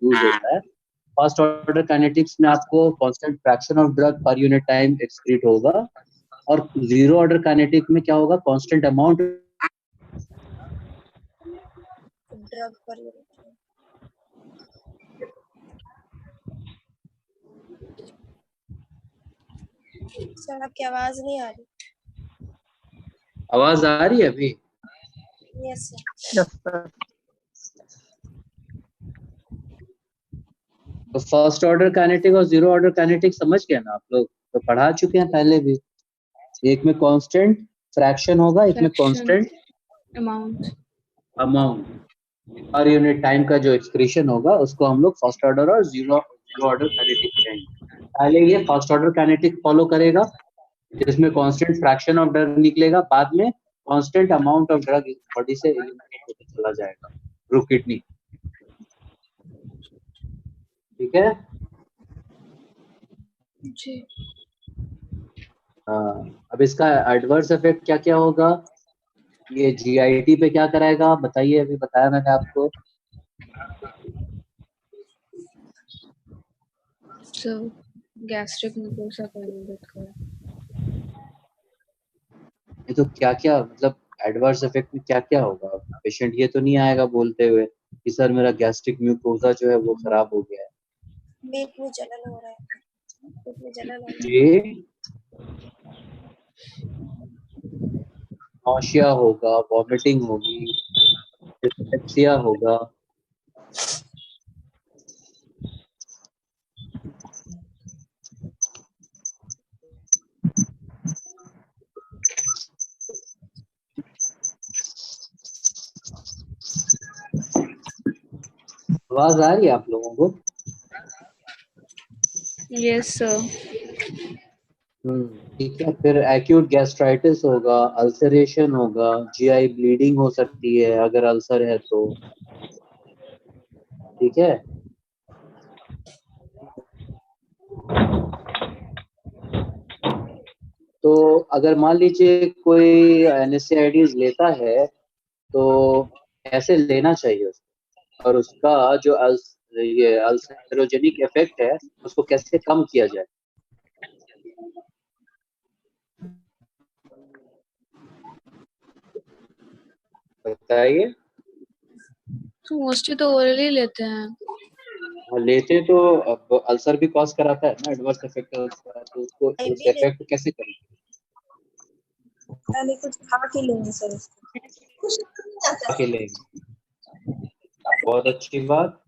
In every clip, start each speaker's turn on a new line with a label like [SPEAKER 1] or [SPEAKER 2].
[SPEAKER 1] Use होता है। First order kinetics में आपको constant fraction of drug per unit time excrete होगा, और जीरो ऑर्डर काइनेटिक में क्या होगा, constant amount
[SPEAKER 2] drug per unit. Sir आपकी आवाज नहीं आ रही।
[SPEAKER 1] आवाज आ रही है अभी?
[SPEAKER 2] Yes sir.
[SPEAKER 3] Yes sir.
[SPEAKER 1] तो फर्स्ट ऑर्डर काइनेटिक और जीरो ऑर्डर काइनेटिक समझ गए ना आप लोग, तो पढ़ा चुके हैं पहले भी। एक में कांस्टेंट फ्रैक्शन होगा, एक में constant amount per unit time का जो एक्सप्रेशन होगा उसको हम लोग फर्स्ट ऑर्डर और जीरो ऑर्डर काइनेटिक कहेंगे। पहले ये फर्स्ट ऑर्डर काइनेटिक फॉलो करेगा जिसमें कांस्टेंट फ्रैक्शन ऑफ ड्रग निकलेगा, बाद में constant amount of drug body से एलिमिनेट होकर चला जाएगा थ्रू किडनी। ठीक है
[SPEAKER 2] जी।
[SPEAKER 1] हाँ, अब इसका एडवर्स इफेक्ट क्या क्या होगा, ये जीआईटी पे क्या कराएगा बताइए, अभी बताया मैंने आपको।
[SPEAKER 4] गैस्ट्रिक म्यूकोसा को इनहिबिट करें।
[SPEAKER 1] ये तो क्या क्या मतलब एडवर्स इफेक्ट में क्या क्या होगा, पेशेंट ये तो नहीं आएगा बोलते हुए कि सर मेरा गैस्ट्रिक म्यूकोसा जो है वो खराब हो गया है।
[SPEAKER 2] पेट में जलन हो रहा है, पेट में जलन हो रहा है।
[SPEAKER 1] जी, नौशिया होगा, वॉमिटिंग होगी, डिस्पेप्सिया होगा। आवाज आ रही है आप लोगों को?
[SPEAKER 4] Yes sir.
[SPEAKER 1] ठीक है। फिर एक्यूट गैस्ट्राइटिस होगा, अल्सरेशन होगा, जीआई ब्लीडिंग हो सकती है अगर अल्सर है तो। ठीक है, तो अगर मान लीजिए कोई एनएसएआईडीज लेता है तो कैसे लेना चाहिए उसको, और उसका जो ये अल्सरोजेनिक इफेक्ट है उसको कैसे कम किया जाए। बताइए।
[SPEAKER 4] तो मोस्टली तो ओरली लेते हैं।
[SPEAKER 1] लेते तो अब अल्सर भी कॉज कराता है ना, एडवर्स इफेक्ट उसका, तो उसको उस इफेक्ट कैसे करें।
[SPEAKER 2] पहले कुछ खा के लेंगे सर इसको, कुछ नहीं आता
[SPEAKER 1] के लेंगे, बहुत अच्छी बात।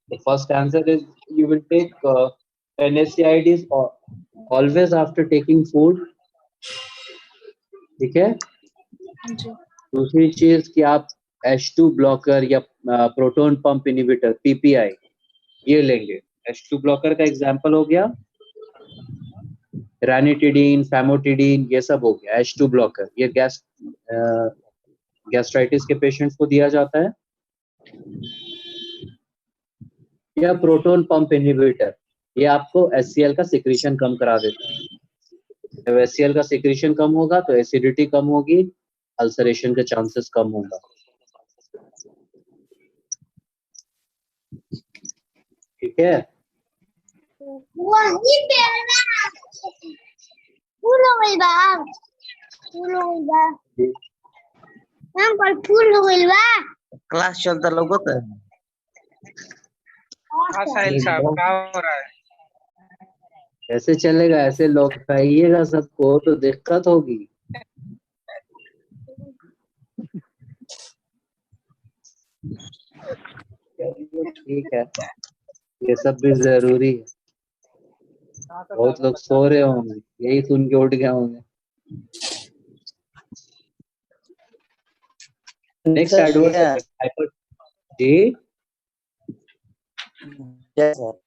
[SPEAKER 1] The first answer is you will take NSAIDs always after taking food. ठीक है। दूसरी चीज कि आप H2 ब्लॉकर या प्रोटोन पंप इनहिबिटर PPI ये लेंगे। H2 ब्लॉकर का एग्जांपल हो गया रैनिटिडीन, फैमोटिडीन, ये सब हो गया H2 ब्लॉकर। ये गैस्ट्राइटिस के पेशेंट्स को दिया जाता है। या प्रोटोन पंप इनहिबिटर, ये आपको HCl का सिक्रीशन कम करा देता है। जब HCl का सिक्रीशन कम होगा तो एसिडिटी कम होगी, अल्सरेशन के चांसेस कम होगा। ठीक है,
[SPEAKER 3] क्लास चलता लोगों का।
[SPEAKER 5] हाँ साहिल साहब क्या हो रहा है?
[SPEAKER 1] ऐसे चलेगा, ऐसे लोग खाइएगा सबको तो दिक्कत होगी। ठीक है, ये सब भी जरूरी है। बहुत लोग सो रहे होंगे, यही सुन के उठ गए होंगे। Next adverse effect hyper. जी
[SPEAKER 3] यस सर।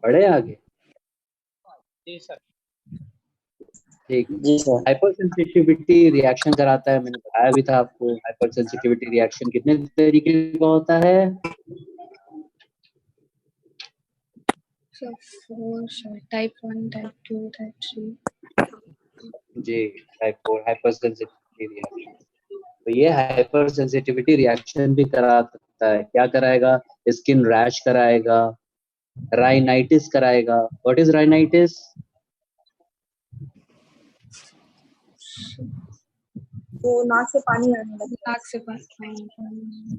[SPEAKER 1] बढ़े आगे।
[SPEAKER 5] जी सर।
[SPEAKER 1] ठीक,
[SPEAKER 3] जी सर।
[SPEAKER 1] हाइपर सेंसिटिविटी रिएक्शन कराता है, मैंने बताया भी था आपको। हाइपर सेंसिटिविटी रिएक्शन कितने तरीके का होता है?
[SPEAKER 4] Type 1, type 2, type 3।
[SPEAKER 1] जी, टाइप 4 हाइपर सेंसिटिविटी रिएक्शन। तो ये हाइपर सेंसिटिविटी रिएक्शन भी करा सकता है। क्या कराएगा? स्किन रैश कराएगा, राइनाइटिस कराएगा। What is rhinitis?
[SPEAKER 2] तो नाक से पानी आने लगता
[SPEAKER 4] नाक से पानी।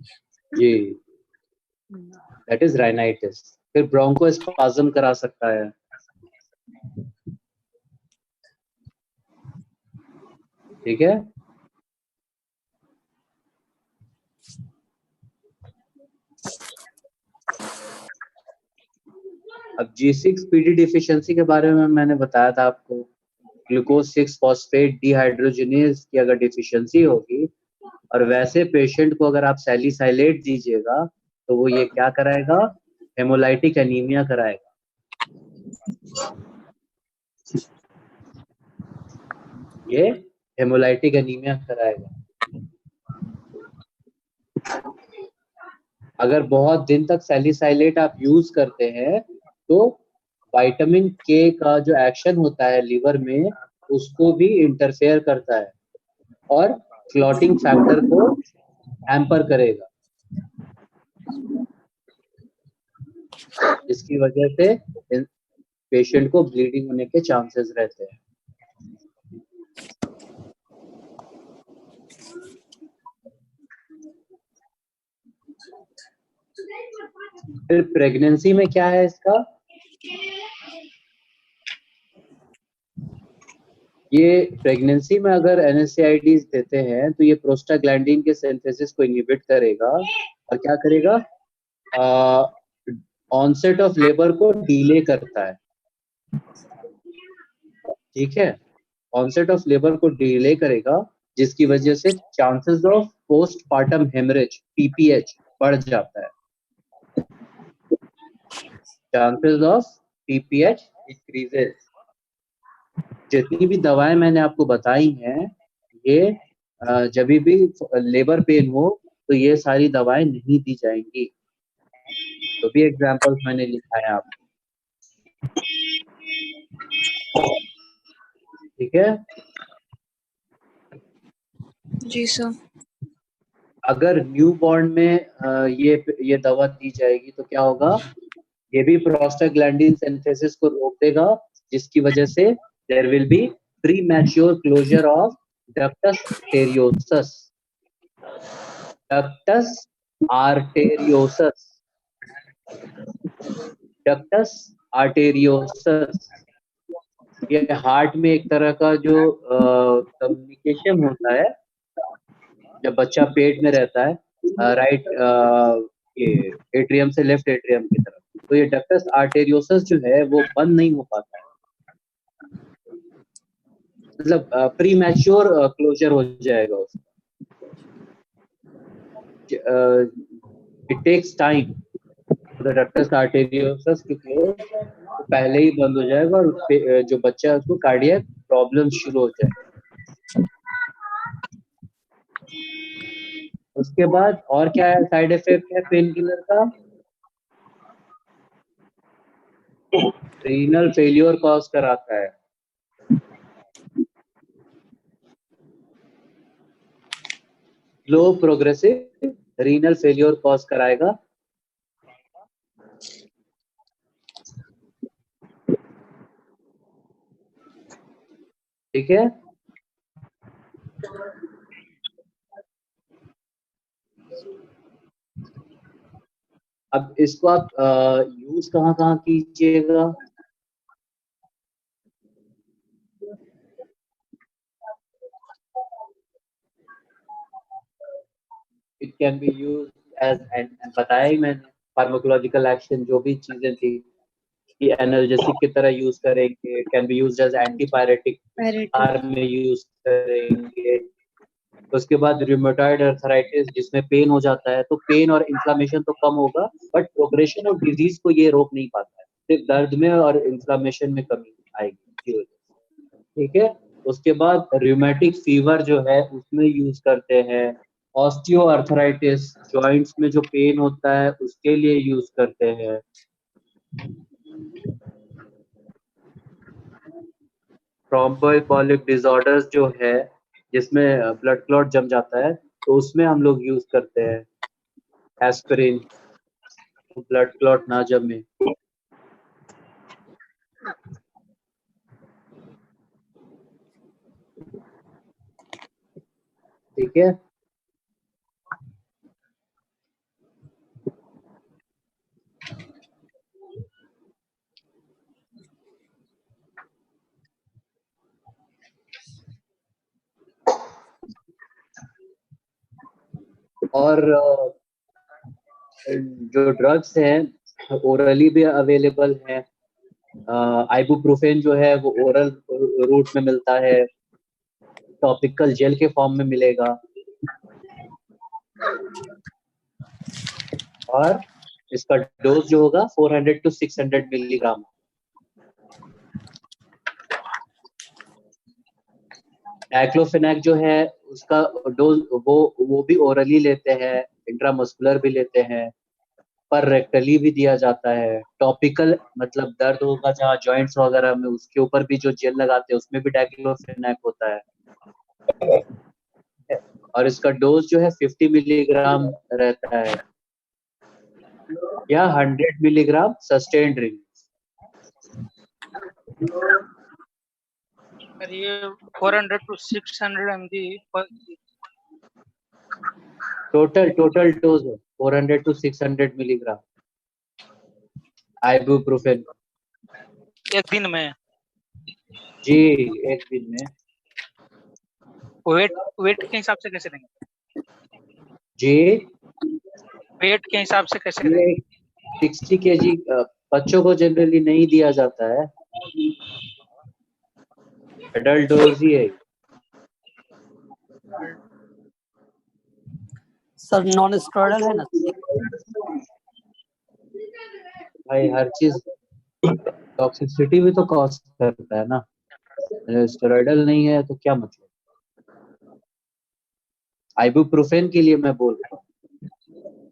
[SPEAKER 1] जी, दैट इज राइनाइटिस। फिर ब्रोंकोस्पाज्म करा सकता है। ठीक है। अब G6PD डिफिशियंसी के बारे में मैंने बताया था आपको। ग्लूकोज 6 फॉस्फेट डिहाइड्रोजिनेज की अगर डिफिशियंसी होगी और वैसे पेशेंट को अगर आप सैलिसाइलेट दीजिएगा तो वो ये क्या कराएगा? हेमोलाइटिक एनीमिया कराएगा। ये हेमोलाइटिक एनीमिया कराएगा। अगर बहुत दिन तक सैलिसाइलेट आप यूज करते हैं तो विटामिन के का जो एक्शन होता है लीवर में उसको भी इंटरफेयर करता है और क्लॉटिंग फैक्टर को हैम्पर करेगा, जिसकी वजह से पेशेंट को ब्लीडिंग होने के चांसेस रहते हैं। फिर प्रेगनेंसी में क्या है इसका? ये प्रेगनेंसी में अगर NSAIDs देते हैं तो ये प्रोस्टाग्लैंडिन के सिंथेसिस को इनहिबिट करेगा और क्या करेगा? ऑनसेट ऑफ लेबर को डिले करता है। ठीक है, ऑनसेट ऑफ लेबर को डिले करेगा, जिसकी वजह से chances of postpartum haemorrhage PPH बढ़ जाता है। Chances of PPH increases. जितनी भी दवाएं मैंने आपको बताई हैं ये जब भी लेबर पेन हो तो ये सारी दवाएं नहीं दी जाएंगी। तो भी एग्जांपल्स मैंने लिखा है आपको। ठीक है।
[SPEAKER 4] जी सर।
[SPEAKER 1] अगर न्यू बॉर्न में ये दवा दी जाएगी तो क्या होगा? ये भी प्रोस्टाग्लैंडिन सिंथेसिस को रोक देगा, जिसकी वजह से there will be premature closure of ductus arteriosus. Ductus arteriosus. Ductus arteriosus ये हार्ट में एक तरह का जो कम्युनिकेशन होता है जब बच्चा पेट में रहता है राइट ये एट्रियम से लेफ्ट एट्रियम की तरफ, तो ये डक्टस आर्टेरियोसस जो है वो बंद नहीं हो पाता है, मतलब प्रीमैच्योर क्लोजर हो जाएगा उसका। It takes time the ductus arteriosus to close, तो पहले ही बंद हो जाएगा और जो बच्चा है उसको कार्डियक प्रॉब्लम शुरू हो जाएगा। उसके बाद और क्या है साइड इफेक्ट है पेन किलर का? रीनल फेलियर कॉज कराता है। Low progressive renal failure cause कराएगा। ठीक है। अब इसको आप यूज कहाँ कीजिएगा? It can be use as, बताया ही मैंने फार्माकोलॉजिकल एक्शन जो भी चीजें थी कि एनाल्जेसिक की तरह यूज करेंगे, can be used as antipyretic में यूज करेंगे। उसके बाद रूमेटॉइड अर्थराइटिस जिसमें पेन हो जाता है, तो पेन और इन्फ्लामेशन तो कम होगा बट प्रोग्रेशन ऑफ डिजीज को ये रोक नहीं पाता है, सिर्फ दर्द में और इन्फ्लामेशन में कमी आएगी। ठीक है। उसके बाद रूमेटिक फीवर जो है उसमें यूज करते हैं। ऑस्टियो अर्थराइटिस जॉइंट्स में जो पेन होता है उसके लिए यूज करते हैं। थ्रोम्बोएम्बोलिक डिसऑर्डर्स जो है जिसमें ब्लड क्लॉट जम जाता है तो उसमें हम लोग यूज करते हैं एस्पिरिन, ब्लड क्लॉट ना जमे। ठीक है, और जो ड्रग्स हैं ओरली भी अवेलेबल हैं। आइबुप्रोफेन जो है वो ओरल रूट में मिलता है, टॉपिकल जेल के फॉर्म में मिलेगा, और इसका डोज जो होगा 400 to 600 मिलीग्राम। डाइक्लोफेनाक जो है उसका डोज वो भी ओरली लेते हैं, इंट्रामस्कुलर भी लेते हैं, पर रेक्टली भी दिया जाता है। टॉपिकल मतलब दर्द होगा जहाँ जॉइंट्स वगैरह में, उसके ऊपर भी जो जेल लगाते हैं उसमें भी डाइक्लोफेनाक होता है। और इसका डोज जो है 50 मिलीग्राम रहता है या 100 मिलीग्राम सस्टेन्ड रिंग।
[SPEAKER 5] सर ये 400 to 600 mg
[SPEAKER 1] टोटल डोज है 400 to 600 मिलीग्राम आइबुप्रोफेन
[SPEAKER 5] एक दिन में।
[SPEAKER 1] जी, एक दिन में।
[SPEAKER 5] वेट के हिसाब से कैसे देंगे?
[SPEAKER 1] जी,
[SPEAKER 5] वेट के हिसाब से कैसे देंगे?
[SPEAKER 1] 60 kg बच्चों को जनरली नहीं दिया जाता है, एडल्ट डोज ही है।
[SPEAKER 6] सर नॉन स्टेरॉइडल है ना?
[SPEAKER 1] भाई हर चीज टॉक्सिसिटी भी तो कॉज करता है ना, स्टेरॉइडल नहीं है तो क्या मतलब। आइबुप्रोफेन के लिए मैं बोल रहा हूँ।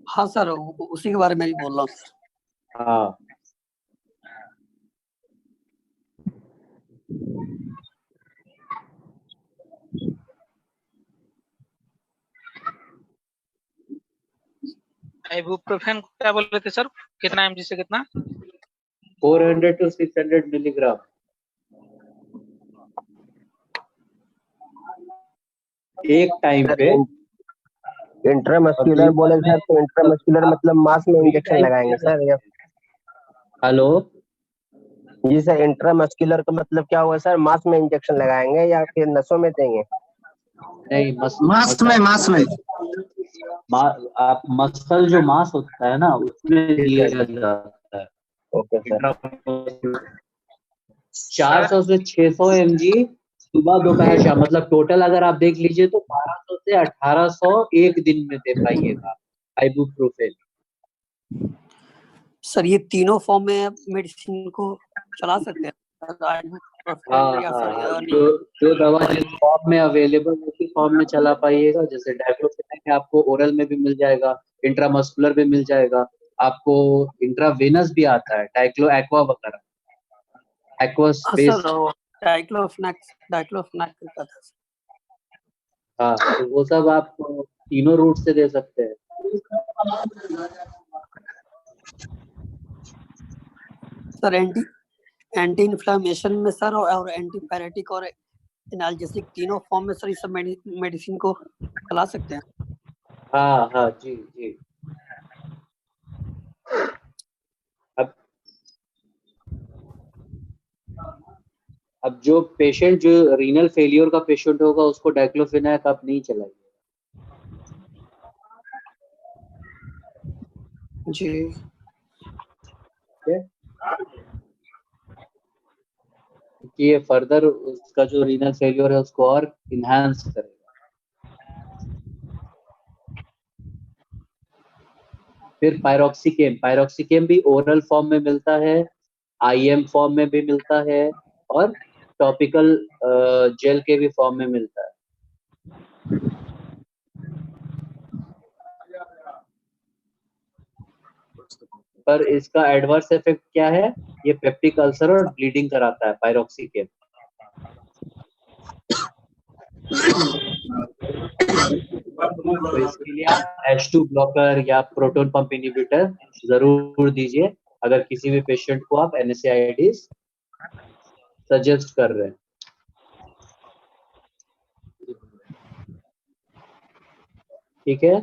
[SPEAKER 6] हाँ सर, उसी के बारे में ही बोल रहा हूँ सर।
[SPEAKER 1] हाँ,
[SPEAKER 5] आइबुप्रोफेन क्या बोल रहे थे सर, कितना mg से कितना?
[SPEAKER 1] 400 to 600 मिलीग्राम एक टाइम पे।
[SPEAKER 3] इंट्रामस्कुलर बोले सर, तो इंट्रामस्कुलर मतलब मास में इंजेक्शन लगाएंगे सर या?
[SPEAKER 1] हेलो,
[SPEAKER 3] जी सर, इंट्रामस्कुलर का मतलब क्या हुआ सर? मास में इंजेक्शन लगाएंगे या फिर नसों में देंगे?
[SPEAKER 1] नहीं
[SPEAKER 7] मास में
[SPEAKER 1] आप मसल जो मास होता है ना उसमें दिया जाता है।
[SPEAKER 3] Okay sir.
[SPEAKER 1] 400 से 600 mg सुबह दोपहर शाम, मतलब टोटल अगर आप देख लीजिए तो 1200 से 1800 एक दिन में दे पाइएगा आइबुप्रोफेन।
[SPEAKER 6] सर ये तीनों फॉर्म में मेडिसिन को चला सकते हैं?
[SPEAKER 1] हाँ, जो दवा जिस फॉर्म में अवेलेबल उसी फॉर्म में चला पाइएगा। जैसे डाइक्लोफेनाक आपको ओरल में भी मिल जाएगा, इंट्रामस्कुलर भी मिल जाएगा, आपको इंट्रावेनस भी आता है, डाइक्लो एक्वा वगैरह, एक्वा स्पेस।
[SPEAKER 6] सर डाइक्लोफेनाक का था।
[SPEAKER 1] हाँ, तो वो सब आप तीनों रूट से दे सकते हैं।
[SPEAKER 6] सर एंटी इन्फ्लेमेशन में सर और एंटीपायरेटिक और एनाल्जेसिक तीनों फॉर्म में सर इस सब मेडिसिन को चला सकते हैं?
[SPEAKER 1] हाँ हाँ, जी जी। अब जो पेशेंट जो रीनल फेलियर का पेशेंट होगा उसको डाइक्लोफेनाक आप नहीं चलाइए।
[SPEAKER 6] जी,
[SPEAKER 1] कि ये फर्दर उसका जो रीनल फेलियर है उसको और इनहांस करेगा। फिर पायरोक्सिकेम भी ओरल फॉर्म में मिलता है, आईएम फॉर्म में भी मिलता है, और टॉपिकल जेल के भी फॉर्म में मिलता है। पर इसका एडवर्स इफेक्ट क्या है? ये पेप्टिक अल्सर और ब्लीडिंग कराता है पायरोक्सिकेम। तो इसके लिए आप H2 ब्लॉकर या प्रोटोन पंप इनहिबिटर जरूर दीजिए अगर किसी भी पेशेंट को आप NSAIDs सजेस्ट कर रहे हैं। ठीक है।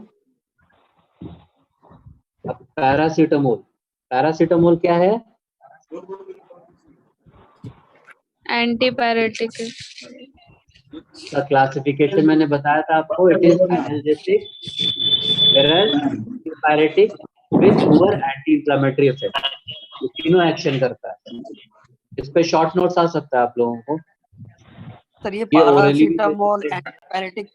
[SPEAKER 1] अब पैरासीटामोल क्या है?
[SPEAKER 4] एंटीपायरेटिक
[SPEAKER 1] का क्लासिफिकेशन मैंने बताया था आपको, it is analgesic, antipyretic with poor anti inflammatory effect. ये तीनों एक्शन करता है। इस पे शॉर्ट नोट्स आ सकता है आप लोगों को।
[SPEAKER 6] सर ये
[SPEAKER 1] ये orally भी
[SPEAKER 6] पैरासीटामोल
[SPEAKER 1] दे सकते हैं।
[SPEAKER 6] एंटीपायरेटिक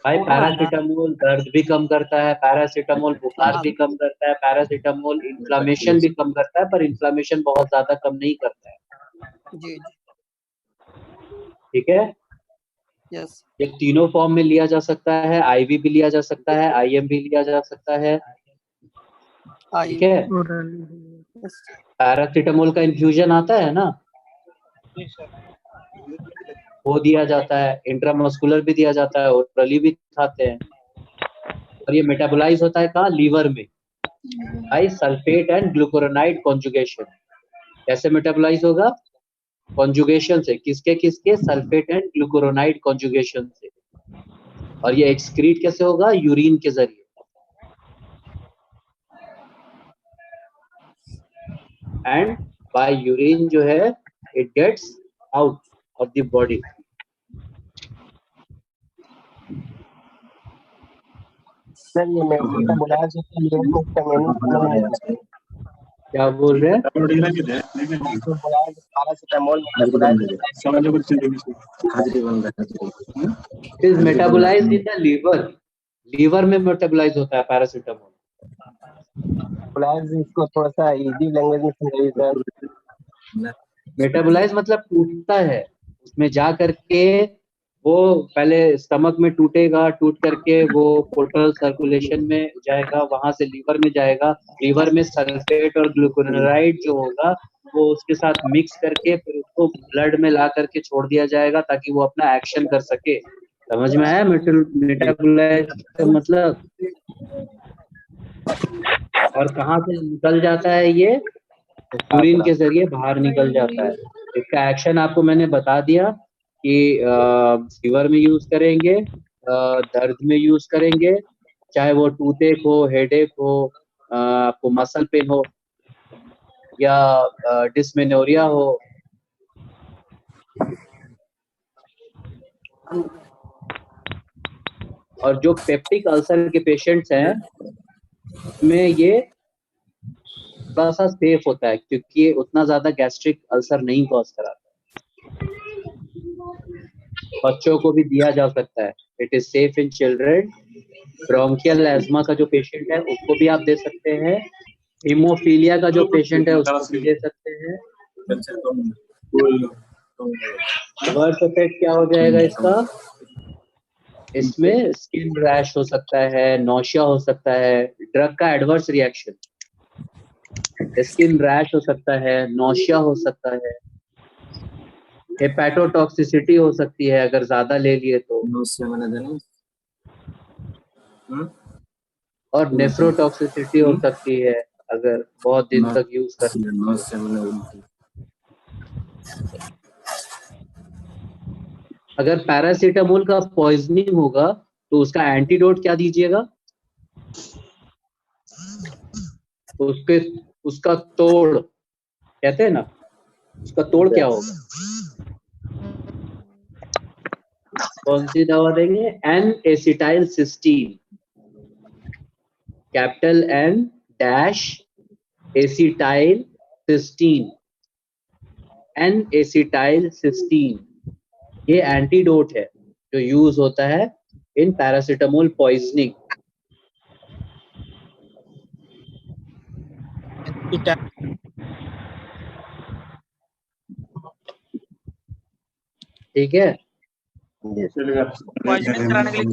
[SPEAKER 1] भाई पैरासीटामोल दर्द भी कम करता है, पैरासीटामोल बुखार भी कम करता है, पैरासीटामोल इन्फ्लामेशन भी कम करता है, पर इन्फ्लामेशन बहुत ज्यादा कम नहीं करता है।
[SPEAKER 6] जी
[SPEAKER 1] ठीक है।
[SPEAKER 6] यस
[SPEAKER 1] ये तीनों फॉर्म में लिया जा सकता है, IV भी लिया जा सकता है, IM भी लिया जा सकता है। ठीक है। पैरासीटामोल का इन्फ्यूजन आता है ना,
[SPEAKER 5] जी सर।
[SPEAKER 1] वो दिया जाता है, इंट्रामस्कुलर भी दिया जाता है, ओरली भी खाते हैं। और ये मेटाबोलाइज होता है कहाँ? लीवर में, बाय सल्फेट एंड ग्लूकुरोनाइड कॉन्जुगेशन। कैसे मेटाबोलाइज होगा? कॉन्जुगेशन से। किसके किसके? सल्फेट एंड ग्लूकुरोनाइड कॉन्जुगेशन से। और ये एक्सक्रीट कैसे होगा? यूरिन के जरिए। एंड बाय यूरिन जो है it gets out of the body.
[SPEAKER 3] Sir ये मेटाबोलाइज के लिए
[SPEAKER 1] क्या बोल रहे हैं?
[SPEAKER 3] Paracetamol
[SPEAKER 1] is metabolised in the liver. Liver में मेटाबोलाइज होता है पैरासीटामोल।
[SPEAKER 3] इसको थोड़ा सा इजी लैंग्वेज में समझाइए सर।
[SPEAKER 1] मेटाबोलाइज मतलब टूटता है, उसमें जा करके वो पहले स्टमक में टूटेगा, टूट करके वो पोर्टल सर्कुलेशन में जाएगा, वहां से लीवर में जाएगा। लीवर में सल्फेट और ग्लूकुरोनाइड जो होगा वो उसके साथ मिक्स करके फिर उसको ब्लड में ला करके छोड़ दिया जाएगा ताकि वो अपना एक्शन कर सके। समझ में आया मेटाबोलाइज का मतलब? और कहाँ से निकल जाता है ये? यूरिन के जरिए बाहर निकल जाता है। इसका एक्शन आपको मैंने बता दिया कि फीवर में यूज करेंगे, दर्द में यूज करेंगे, चाहे वो टूथेक हो, हेडेक हो, आपको मसल पेन हो या डिस्मेनोरिया हो। और जो पेप्टिक अल्सर के पेशेंट्स हैं में ये थोड़ा सा सेफ होता है क्योंकि ये उतना ज्यादा गैस्ट्रिक अल्सर नहीं कॉज कराता। बच्चों को भी दिया जा सकता है, it is safe in children. Bronchial ESMA का जो पेशेंट है उसको भी आप दे सकते हैं। हीमोफीलिया का जो पेशेंट है उसको भी दे सकते हैं। एडवर्स इफेक्ट क्या हो जाएगा इसका? इसमें स्किन रैश हो सकता है, नौशिया हो सकता है। ड्रग का एडवर्स रिएक्शन, स्किन रैश हो सकता है, नौशिया हो सकता है, हेपेटोटॉक्सिसिटी हो सकती है अगर ज्यादा ले लिए तो, और नेफ्रोटॉक्सिसिटी हो सकती है अगर बहुत दिन तक यूज कर। अगर पैरासीटामोल का पॉइजनिंग होगा तो उसका एंटीडोट क्या दीजिएगा? तो उसका तोड़ कहते हैं ना, उसका तोड़ क्या होगा? कौन सी दवा देंगे? N acetyl cysteine, capital N dash acetyl cysteine, N acetyl cysteine. ये एंटीडोट है जो यूज होता है इन पैरासीटामोल पॉइजनिंग। ठीक है।
[SPEAKER 5] पॉइजनिंग कराने के लिए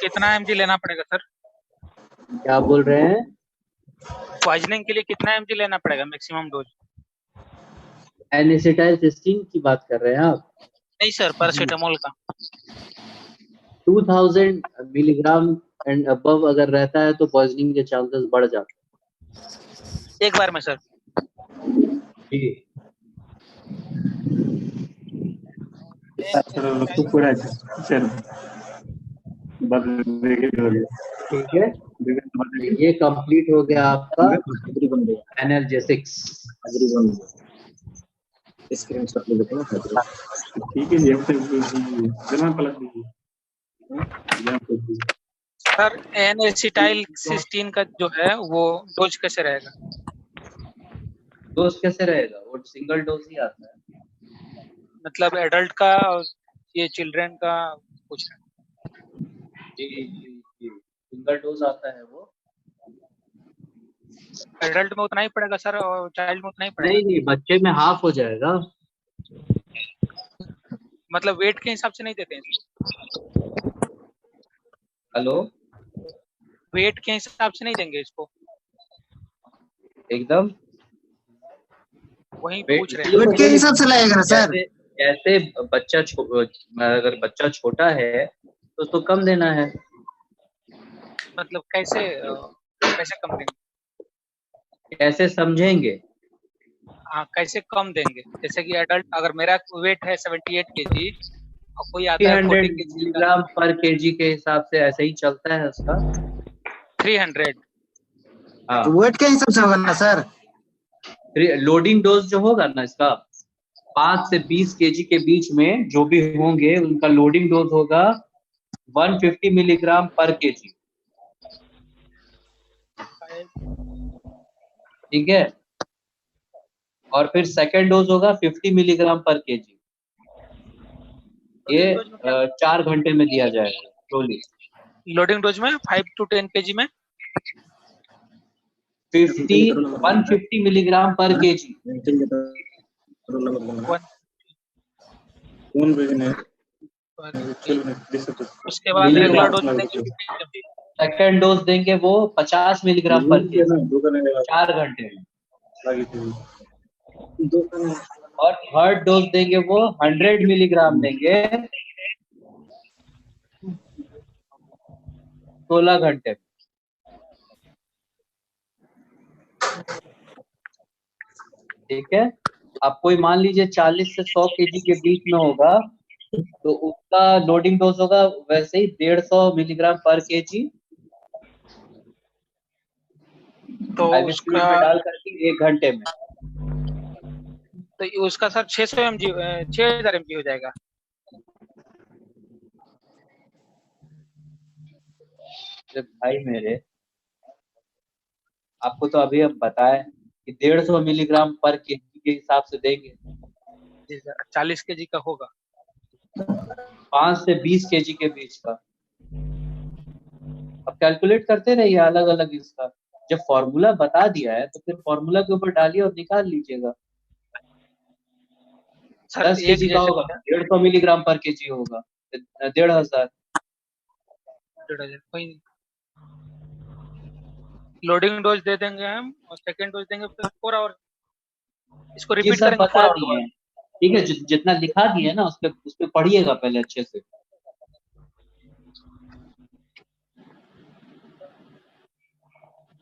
[SPEAKER 5] कितना mg लेना पड़ेगा सर?
[SPEAKER 1] क्या बोल रहे हैं?
[SPEAKER 5] पॉइजनिंग के लिए कितना mg लेना पड़ेगा मैक्सिमम डोज?
[SPEAKER 1] N-एसिटाइल सिस्टीन की बात कर रहे हैं आप?
[SPEAKER 5] नहीं सर, पैरासीटामोल का।
[SPEAKER 1] 2000 मिलीग्राम एंड अबव अगर रहता है तो पॉइजनिंग के चांसेस बढ़ जाते
[SPEAKER 5] एक बार में सर?
[SPEAKER 1] हैं। ठीक है, ये कंप्लीट हो गया आपका एनाल्जेसिक्स।
[SPEAKER 5] सर एन-एसिटाइल सिस्टीन का जो है वो डोज कैसे रहेगा?
[SPEAKER 1] डोज कैसे रहेगा? वो सिंगल डोज ही आता है।
[SPEAKER 5] मतलब एडल्ट का और ये चिल्ड्रन का पूछ रहे हैं।
[SPEAKER 1] जी, सिंगल डोज आता है वो।
[SPEAKER 5] एडल्ट में उतना ही पड़ेगा सर और चाइल्ड में उतना ही पड़ेगा?
[SPEAKER 1] नहीं, बच्चे में हाफ हो जाएगा।
[SPEAKER 5] मतलब वेट के हिसाब से नहीं देते हैं इसको?
[SPEAKER 1] हेलो,
[SPEAKER 5] वेट के हिसाब से नहीं देंगे इसको?
[SPEAKER 1] एकदम
[SPEAKER 5] वही
[SPEAKER 1] वेट
[SPEAKER 5] पूछ रहे हैं।
[SPEAKER 7] वेट के हिसाब से लगेगा ना सर?
[SPEAKER 1] जैसे अगर बच्चा छोटा है तो उसको कम देना है।
[SPEAKER 5] मतलब कैसे कम देंगे?
[SPEAKER 1] कैसे समझेंगे?
[SPEAKER 5] हाँ, कैसे कम देंगे? जैसे कि एडल्ट अगर मेरा वेट है 78 केजी और कोई आता है
[SPEAKER 1] 300
[SPEAKER 5] 40 केजी का,
[SPEAKER 1] मिलीग्राम पर केजी के हिसाब से ऐसे ही चलता है उसका।
[SPEAKER 5] 300।
[SPEAKER 1] हाँ,
[SPEAKER 7] तो वेट के हिसाब से होगा ना सर?
[SPEAKER 1] लोडिंग डोज जो होगा ना इसका 5 से 20 केजी के बीच में जो भी होंगे उनका लोडिंग डोज होगा 150 मिलीग्राम पर केजी। ठीक है, और फिर सेकेंड डोज होगा 50 मिलीग्राम पर केजी। ये 4 घंटे में दिया जाएगा स्लोली।
[SPEAKER 5] लोडिंग डोज में 5 to 10 केजी में
[SPEAKER 1] 150 मिलीग्राम पर केजी।
[SPEAKER 5] उसके बाद रेगुलर डोज देंगे।
[SPEAKER 1] सेकेंड डोज देंगे वो 50 मिलीग्राम पर केजी 4 घंटे में। और थर्ड डोज देंगे वो 100 मिलीग्राम देंगे 16 घंटे में। ठीक है, अब कोई मान लीजिए 40 से 100 केजी के बीच में होगा तो उसका लोडिंग डोज होगा वैसे ही 150 मिलीग्राम पर केजी।
[SPEAKER 5] तो
[SPEAKER 1] उसका में डाल करके 1 घंटे में।
[SPEAKER 5] तो उसका सर 600 mg 6000 mg हो जाएगा।
[SPEAKER 1] भाई मेरे, आपको तो अभी अब बताए कि 150 मिलीग्राम पर केजी के हिसाब से देंगे।
[SPEAKER 5] 40 केजी का होगा
[SPEAKER 1] 5 से 20 केजी के बीच का। अब कैलकुलेट करते रहिए अलग अलग इसका। जब फॉर्मूला बता दिया है तो फिर फॉर्मूला के ऊपर डालिए और निकाल लीजिएगा। 10 केजी का होगा 150 मिलीग्राम पर केजी होगा 1500।
[SPEAKER 5] लोडिंग डोज दे देंगे हम और सेकंड डोज देंगे 4 आवर। इसको
[SPEAKER 1] ये
[SPEAKER 5] रिपीट
[SPEAKER 1] सब
[SPEAKER 5] करेंगे 4
[SPEAKER 1] बता
[SPEAKER 5] आवर
[SPEAKER 1] दिए
[SPEAKER 5] बाद।
[SPEAKER 1] हैं। ठीक है, जितना लिखा दिए ना उस पे पढ़िएगा पहले अच्छे से।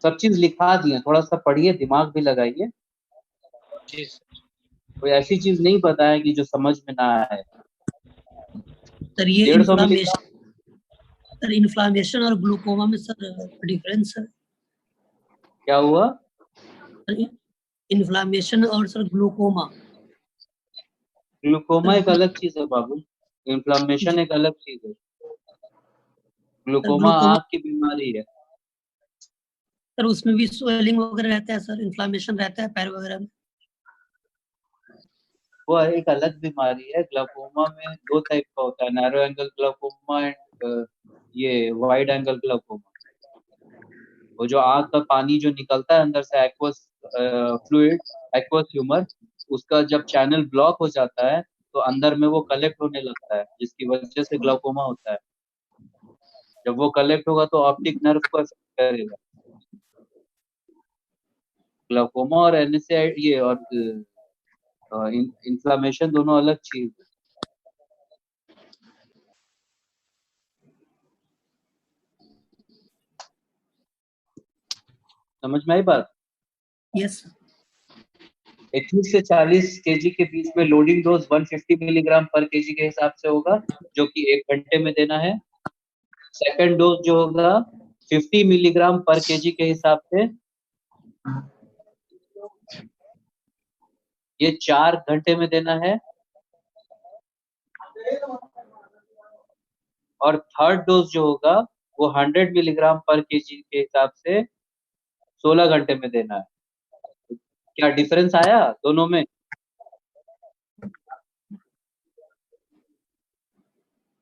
[SPEAKER 1] सब चीज लिखा दिए, थोड़ा सा पढ़िए, दिमाग भी लगाइए।
[SPEAKER 5] जी सर।
[SPEAKER 1] कोई ऐसी चीज नहीं बताया कि जो समझ में ना आए।
[SPEAKER 6] सर ये
[SPEAKER 1] 150 मिलीग्राम
[SPEAKER 6] सर इन्फ्लामेशन और ग्लूकोमा में सर डिफरेंस है?
[SPEAKER 1] क्या हुआ?
[SPEAKER 6] इन्फ्लामेशन और सर ग्लूकोमा।
[SPEAKER 1] ग्लूकोमा एक अलग चीज है बाबू, इन्फ्लामेशन एक अलग चीज है। ग्लूकोमा आँख की बीमारी है।
[SPEAKER 6] सर उसमें भी स्वेलिंग वगैरह रहता है सर, इन्फ्लामेशन रहता है पैर वगैरह में?
[SPEAKER 1] वो एक अलग बीमारी है। ग्लाकोमा में 2 टाइप का होता है, नैरो एंगल ग्लाकोमा एंड ये वाइड एंगल ग्लाकोमा। वो जो आँख का पानी जो निकलता है अंदर से एक्वस फ्लूइड, एक्वस ह्यूमर, उसका जब चैनल ब्लॉक हो जाता है तो अंदर में वो कलेक्ट होने लगता है, जिसकी वजह से ग्लाकोमा होता है। जब वो कलेक्ट होगा तो ऑप्टिक नर्व को अफेक्ट करेगा। ग्लाकोमा और एनएसए ये और इन्फ्लामेशन दोनों अलग चीज है। समझ में आई बात?
[SPEAKER 6] यस
[SPEAKER 1] 21 से 40 केजी के बीच में लोडिंग डोज 150 मिलीग्राम पर केजी के हिसाब से होगा, जो कि 1 घंटे में देना है। सेकंड डोज जो होगा 50 मिलीग्राम पर केजी के हिसाब से, ये 4 घंटे में देना है। और थर्ड डोज जो होगा वो 100 मिलीग्राम पर केजी के हिसाब से 16 घंटे में देना है। क्या डिफरेंस आया दोनों में?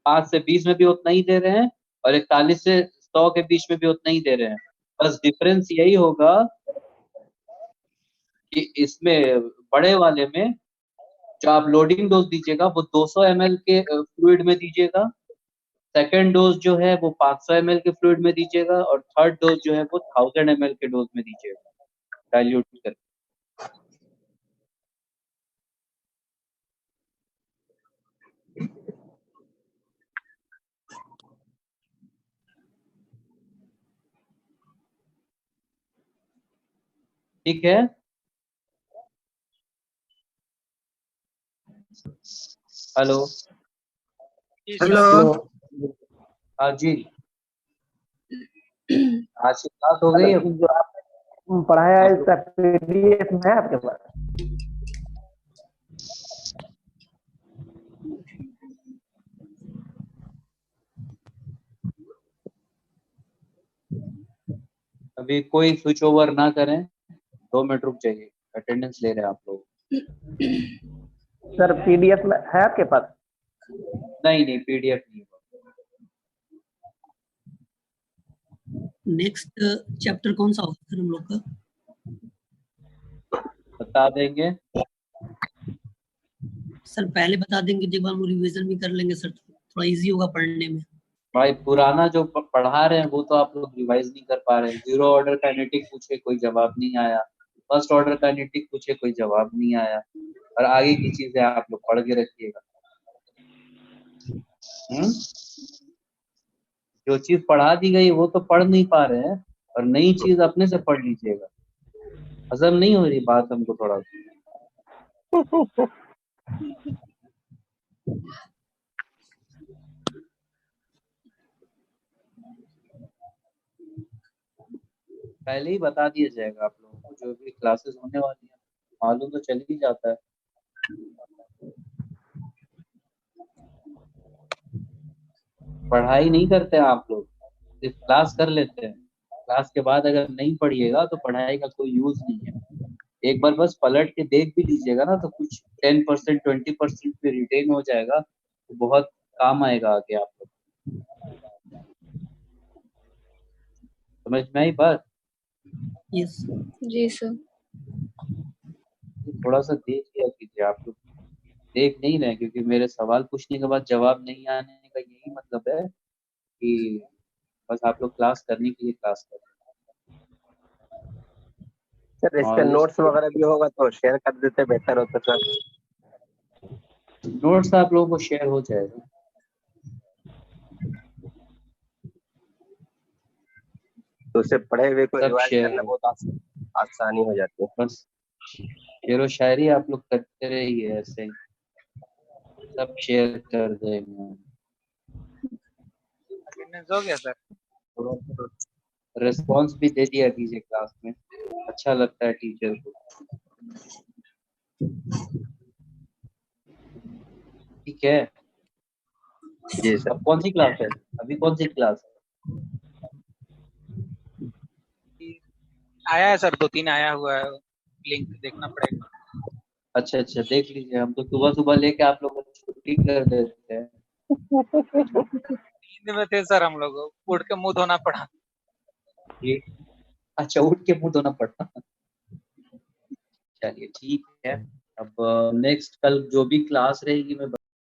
[SPEAKER 1] 5 से 20 में भी उतना ही दे रहे हैं और 41 से 100 के बीच में भी उतना ही दे रहे हैं। बस डिफरेंस यही होगा कि इसमें बड़े वाले में जो आप लोडिंग डोज दीजिएगा वो 200 ml के फ्लूइड में दीजिएगा। सेकेंड डोज जो है वो 500 ml के फ्लूइड में दीजिएगा और थर्ड डोज जो है वो 1000 ml के डोज में दीजिएगा डाइल्यूट करके। ठीक है? हेलो
[SPEAKER 5] जी सर।
[SPEAKER 7] हेलो
[SPEAKER 1] हाँ जी, आज की क्लास हो गई।
[SPEAKER 3] जो आपने पढ़ाया है इसका पीडीएफ में है आपके पास?
[SPEAKER 1] अभी कोई स्विच ओवर ना करें, 2 मिनट रुक जाइए, अटेंडेंस ले रहे हैं आप लोग।
[SPEAKER 3] सर पीडीएफ में है आपके पास?
[SPEAKER 1] नहीं पीडीएफ नहीं होगा।
[SPEAKER 6] नेक्स्ट चैप्टर कौन सा होगा सर हम लोग का?
[SPEAKER 1] बता देंगे
[SPEAKER 6] सर पहले बता देंगे, जब हम रिवीजन भी कर लेंगे सर, थोड़ा इजी होगा पढ़ने में।
[SPEAKER 1] भाई। पुराना जो पढ़ा रहे हैं वो तो आप लोग रिवाइज नहीं कर पा रहे हैं। 0 ऑर्डर काइनेटिक पूछे कोई जवाब नहीं आया, फर्स्ट ऑर्डर काइनेटिक पूछे कोई जवाब नहीं आया, और आगे की चीजें आप लोग पढ़ के रखिएगा। जो चीज पढ़ा दी गई वो तो पढ़ नहीं पा रहे हैं, और नई चीज अपने से पढ़ लीजिएगा। हजम नहीं हो रही बात हमको थोड़ा। पहले ही बता दिया जाएगा आप लोगों को, जो भी क्लासेस होने वाली है मालूम तो चल ही जाता है। पढ़ाई नहीं करते हैं आप लोग, सिर्फ क्लास कर लेते हैं। क्लास के बाद अगर नहीं पढ़िएगा तो पढ़ाई का कोई यूज नहीं है। एक बार बस पलट के देख भी लीजिएगा ना, तो कुछ 10% 20% पे रिटेन हो जाएगा, तो बहुत काम आएगा आगे आप लोग। समझ में आई बात?
[SPEAKER 6] यस
[SPEAKER 4] जी सर।
[SPEAKER 1] थोड़ा सा देख लिया कीजिए आप लोग। देख नहीं रहे क्योंकि मेरे सवाल पूछने के बाद जवाब नहीं आने का यही मतलब है कि बस आप लोग क्लास करने के लिए क्लास कर रहे हैं।
[SPEAKER 3] सर इसका नोट्स वगैरह भी होगा तो शेयर कर देते बेहतर होता सर।
[SPEAKER 1] नोट्स आप लोगों को शेयर हो जाएगा।
[SPEAKER 3] तो उसे पढ़े हुए को
[SPEAKER 1] सब
[SPEAKER 3] रिवाइज
[SPEAKER 1] शेयर
[SPEAKER 3] करना बहुत आसानी हो जाती है।
[SPEAKER 1] बस शेर व शायरी आप लोग करते रहिए ऐसे ही, सब शेयर कर देंगे।
[SPEAKER 5] अटेंडेंस हो गया सर?
[SPEAKER 1] रिस्पांस भी दे दिया कीजिए क्लास में, अच्छा लगता है टीचर को। ठीक है
[SPEAKER 3] जी सर।
[SPEAKER 1] अब कौन सी क्लास है? अभी कौन सी क्लास है?
[SPEAKER 5] आया है सर, 2-3 आया हुआ है, लिंक देखना पड़ेगा।
[SPEAKER 1] अच्छा देख लीजिए। हम तो सुबह सुबह लेके आप लोगों को छुट्टी कर देते हैं।
[SPEAKER 5] नींद में थे सर हम लोग, उठ के मुंह धोना पड़ा।
[SPEAKER 1] ये अच्छा, उठ के मुंह धोना पड़ता। चलिए ठीक है। अब नेक्स्ट कल जो भी क्लास रहेगी मैं